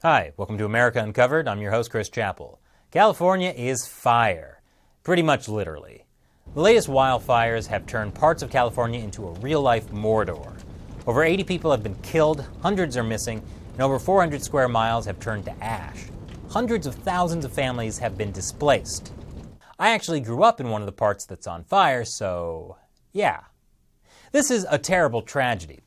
Hi, welcome to America Uncovered. I'm your host, Chris Chappell. California is fire. Pretty much literally. The latest wildfires have turned parts of California into a real-life Mordor. Over 80 people have been killed, hundreds are missing, and over 400 square miles have turned to ash. Hundreds of thousands of families have been displaced. I actually grew up in one of the parts that's on fire, so yeah. This is a terrible tragedy.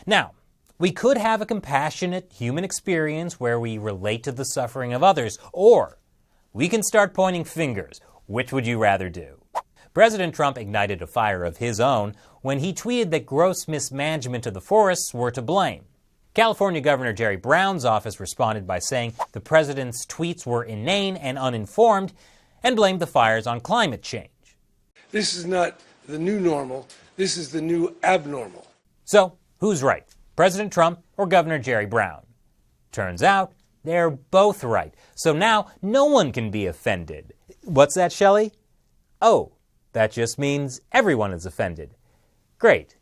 Now, we could have a compassionate human experience where we relate to the suffering of others, or we can start pointing fingers. Which would you rather do? President Trump ignited a fire of his own when he tweeted that gross mismanagement of the forests were to blame. California Governor Jerry Brown's office responded by saying the president's tweets were inane and uninformed and blamed the fires on climate change. This is not the new normal. This is the new abnormal. So, who's right? President Trump or Governor Jerry Brown? Turns out, they're both right. So now, no one can be offended. What's that, Shelley? Oh, that just means everyone is offended. Great.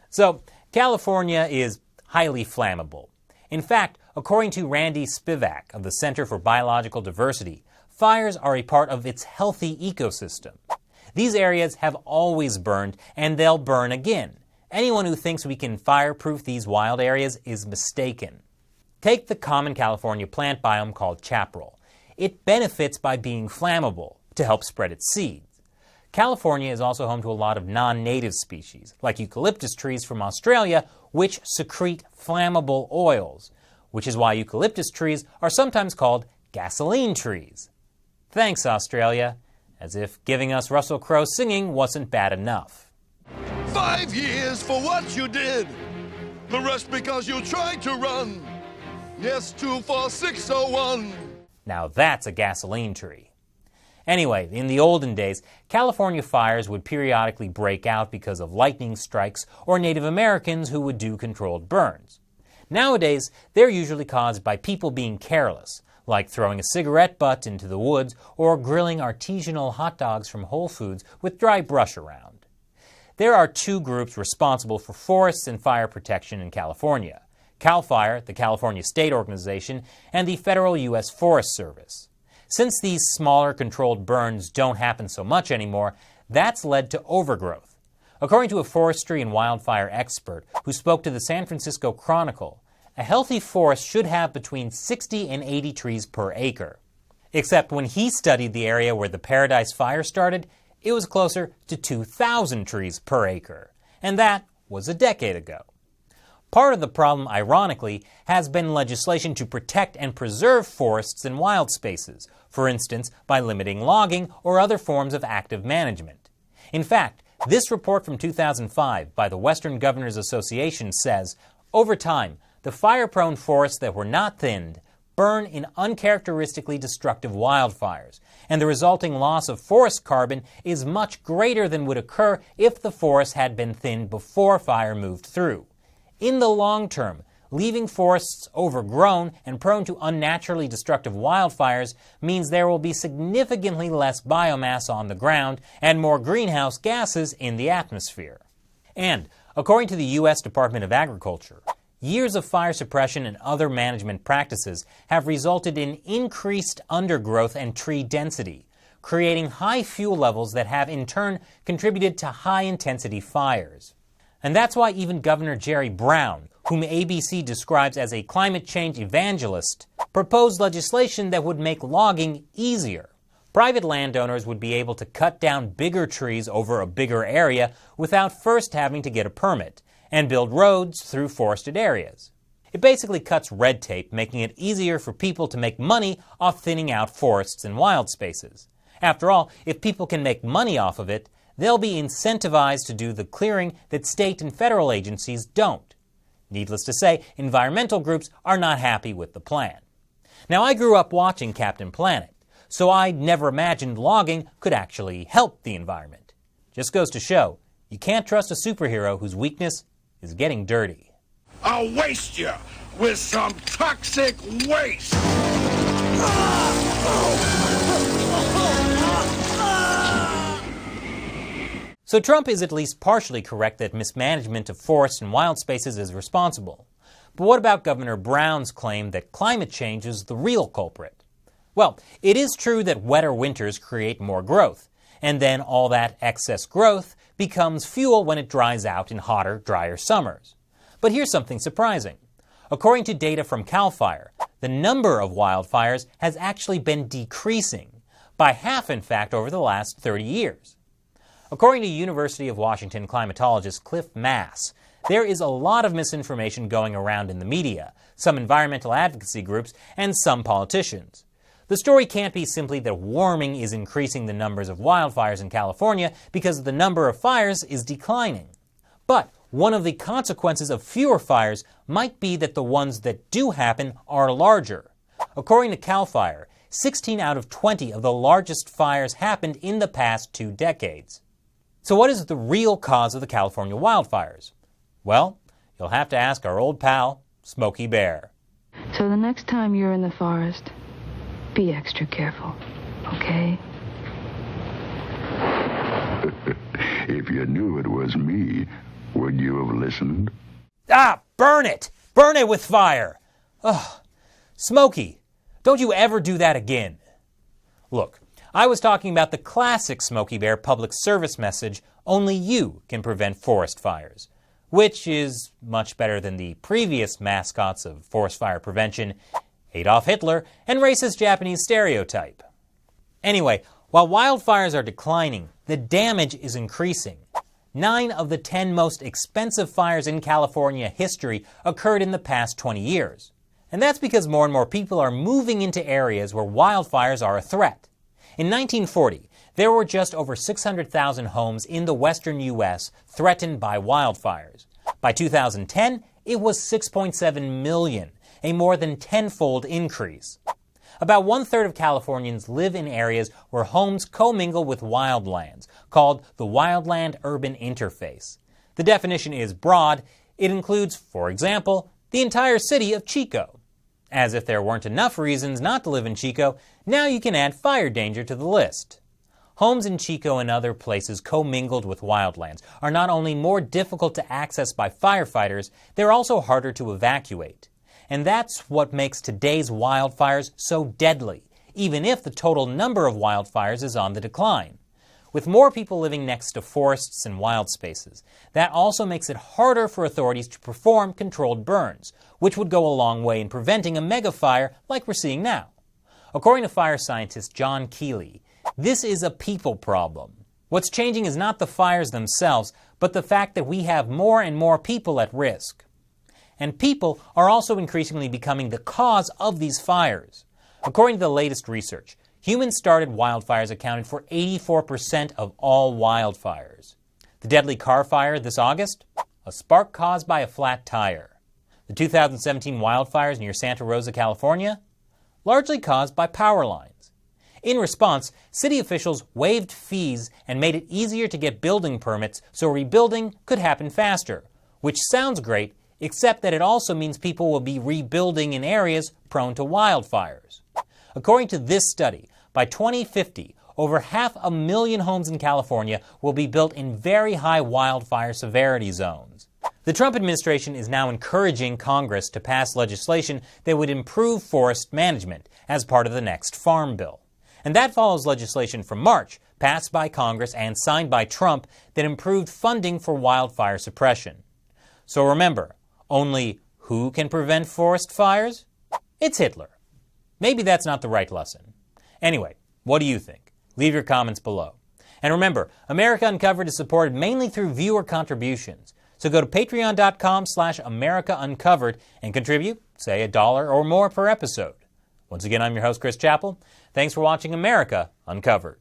So, California is highly flammable. In fact, according to Randy Spivak of the Center for Biological Diversity, fires are a part of its healthy ecosystem. These areas have always burned, and they'll burn again. Anyone who thinks we can fireproof these wild areas is mistaken. Take the common California plant biome called chaparral. It benefits by being flammable to help spread its seeds. California is also home to a lot of non-native species, like eucalyptus trees from Australia, which secrete flammable oils, which is why eucalyptus trees are sometimes called gasoline trees. Thanks, Australia. As if giving us Russell Crowe singing wasn't bad enough. 5 years for what you did. The rest because you tried to run. Yes, 24601. Now that's a gasoline tree. Anyway, in the olden days, California fires would periodically break out because of lightning strikes or Native Americans who would do controlled burns. Nowadays, they're usually caused by people being careless, like throwing a cigarette butt into the woods or grilling artisanal hot dogs from Whole Foods with dry brush around. There are two groups responsible for forests and fire protection in California: CAL FIRE, the California State Organization, and the Federal U.S. Forest Service. Since these smaller controlled burns don't happen so much anymore, that's led to overgrowth. According to a forestry and wildfire expert who spoke to the San Francisco Chronicle, a healthy forest should have between 60 and 80 trees per acre. Except when he studied the area where the Paradise Fire started, it was closer to 2,000 trees per acre, and that was a decade ago. Part of the problem, ironically, has been legislation to protect and preserve forests and wild spaces, for instance, by limiting logging or other forms of active management. In fact, this report from 2005 by the Western Governors Association says, over time, the fire-prone forests that were not thinned burn in uncharacteristically destructive wildfires, and the resulting loss of forest carbon is much greater than would occur if the forest had been thinned before fire moved through. In the long term, leaving forests overgrown and prone to unnaturally destructive wildfires means there will be significantly less biomass on the ground and more greenhouse gases in the atmosphere. And, according to the U.S. Department of Agriculture, years of fire suppression and other management practices have resulted in increased undergrowth and tree density, creating high fuel levels that have in turn contributed to high-intensity fires. And that's why even Governor Jerry Brown, whom ABC describes as a climate change evangelist, proposed legislation that would make logging easier. Private landowners would be able to cut down bigger trees over a bigger area without first having to get a permit, and build roads through forested areas. It basically cuts red tape, making it easier for people to make money off thinning out forests and wild spaces. After all, if people can make money off of it, they'll be incentivized to do the clearing that state and federal agencies don't. Needless to say, environmental groups are not happy with the plan. Now, I grew up watching Captain Planet, so I never imagined logging could actually help the environment. Just goes to show, you can't trust a superhero whose weakness is getting dirty. I'll waste you with some toxic waste. So Trump is at least partially correct that mismanagement of forests and wild spaces is responsible. But what about Governor Brown's claim that climate change is the real culprit? Well, it is true that wetter winters create more growth, and then all that excess growth becomes fuel when it dries out in hotter, drier summers. But here's something surprising. According to data from CAL FIRE, the number of wildfires has actually been decreasing, by half in fact over the last 30 years. According to University of Washington climatologist Cliff Mass, there is a lot of misinformation going around in the media, some environmental advocacy groups, and some politicians. The story can't be simply that warming is increasing the numbers of wildfires in California because the number of fires is declining. But one of the consequences of fewer fires might be that the ones that do happen are larger. According to CAL FIRE, 16 out of 20 of the largest fires happened in the past 2 decades. So what is the real cause of the California wildfires? Well, you'll have to ask our old pal, Smokey Bear. So the next time you're in the forest, be extra careful, okay? If you knew it was me, would you have listened? Ah, burn it! Burn it with fire! Ugh. Smokey, don't you ever do that again. Look, I was talking about the classic Smokey Bear public service message, only you can prevent forest fires, which is much better than the previous mascots of forest fire prevention, Adolf Hitler, and racist Japanese stereotype. Anyway, while wildfires are declining, the damage is increasing. 9 of the 10 most expensive fires in California history occurred in the past 20 years. And that's because more and more people are moving into areas where wildfires are a threat. In 1940, there were just over 600,000 homes in the western U.S. threatened by wildfires. By 2010, it was 6.7 million, a more than tenfold increase. About 1/3 of Californians live in areas where homes commingle with wildlands, called the wildland-urban interface. The definition is broad. It includes, for example, the entire city of Chico. As if there weren't enough reasons not to live in Chico, now you can add fire danger to the list. Homes in Chico and other places commingled with wildlands are not only more difficult to access by firefighters, they're also harder to evacuate. And that's what makes today's wildfires so deadly, even if the total number of wildfires is on the decline. With more people living next to forests and wild spaces, that also makes it harder for authorities to perform controlled burns, which would go a long way in preventing a megafire like we're seeing now. According to fire scientist John Keeley, this is a people problem. What's changing is not the fires themselves, but the fact that we have more and more people at risk. And people are also increasingly becoming the cause of these fires. According to the latest research, human-started wildfires accounted for 84% of all wildfires. The deadly car fire this August? A spark caused by a flat tire. The 2017 wildfires near Santa Rosa, California? Largely caused by power lines. In response, city officials waived fees and made it easier to get building permits so rebuilding could happen faster, which sounds great, except that it also means people will be rebuilding in areas prone to wildfires. According to this study, by 2050, over 500,000 homes in California will be built in very high wildfire severity zones. The Trump administration is now encouraging Congress to pass legislation that would improve forest management as part of the next Farm Bill. And that follows legislation from March, passed by Congress and signed by Trump, that improved funding for wildfire suppression. So remember, only who can prevent forest fires? It's Hitler. Maybe that's not the right lesson. Anyway, what do you think? Leave your comments below. And remember, America Uncovered is supported mainly through viewer contributions. So go to patreon.com/America Uncovered and contribute, say $1 or more per episode. Once again, I'm your host, Chris Chappell. Thanks for watching America Uncovered.